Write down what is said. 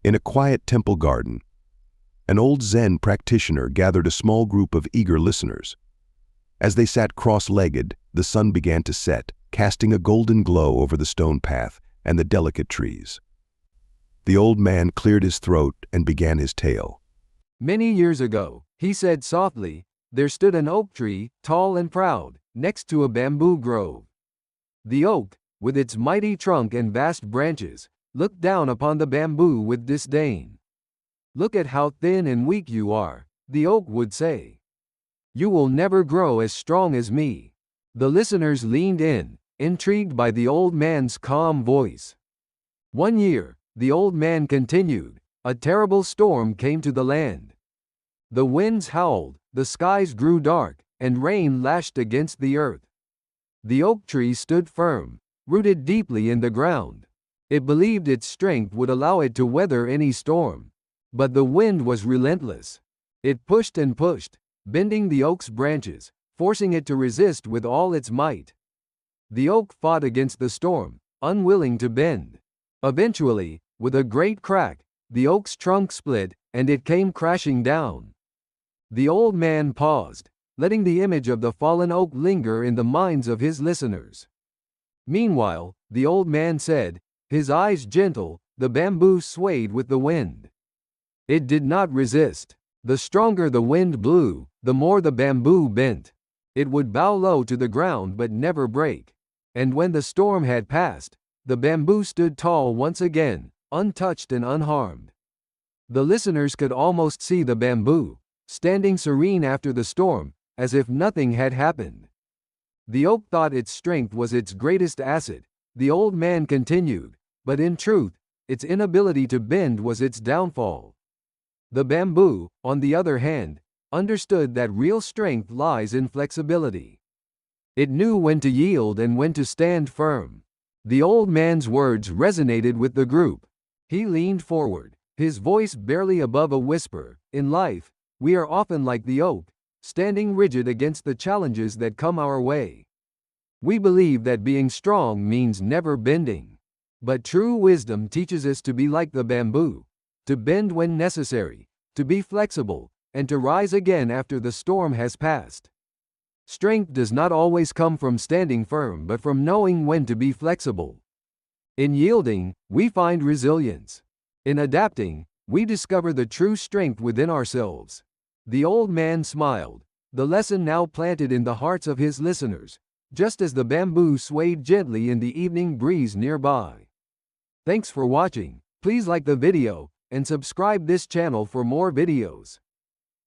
In a quiet temple garden, an old Zen practitioner gathered a small group of eager listeners. As they sat cross-legged, the sun began to set, casting a golden glow over the stone path and the delicate trees. The old man cleared his throat and began his tale. Many years ago, he said softly, there stood an oak tree, tall and proud, next to a bamboo grove. The oak, with its mighty trunk and vast branches, looked down upon the bamboo with disdain. Look at how thin and weak you are, the oak would say. You will never grow as strong as me. The listeners leaned in, intrigued by the old man's calm voice. One year, the old man continued, a terrible storm came to the land. The winds howled, the skies grew dark, and rain lashed against the earth. The oak tree stood firm, rooted deeply in the ground. It believed its strength would allow it to weather any storm. But the wind was relentless. It pushed and pushed, bending the oak's branches, forcing it to resist with all its might. The oak fought against the storm, unwilling to bend. Eventually, with a great crack, the oak's trunk split, and it came crashing down. The old man paused, letting the image of the fallen oak linger in the minds of his listeners. Meanwhile, the old man said, his eyes gentle, the bamboo swayed with the wind. It did not resist. The stronger the wind blew, the more the bamboo bent. It would bow low to the ground but never break. And when the storm had passed, the bamboo stood tall once again, untouched and unharmed. The listeners could almost see the bamboo, standing serene after the storm, as if nothing had happened. The oak thought its strength was its greatest asset, the old man continued, but in truth, its inability to bend was its downfall. The bamboo, on the other hand, understood that real strength lies in flexibility. It knew when to yield and when to stand firm. The old man's words resonated with the group. He leaned forward, his voice barely above a whisper. In life, we are often like the oak, standing rigid against the challenges that come our way. We believe that being strong means never bending. But true wisdom teaches us to be like the bamboo, to bend when necessary, to be flexible, and to rise again after the storm has passed. Strength does not always come from standing firm but from knowing when to be flexible. In yielding, we find resilience. In adapting, we discover the true strength within ourselves. The old man smiled, the lesson now planted in the hearts of his listeners, just as the bamboo swayed gently in the evening breeze nearby. Thanks for watching. Please like the video and subscribe this channel for more videos.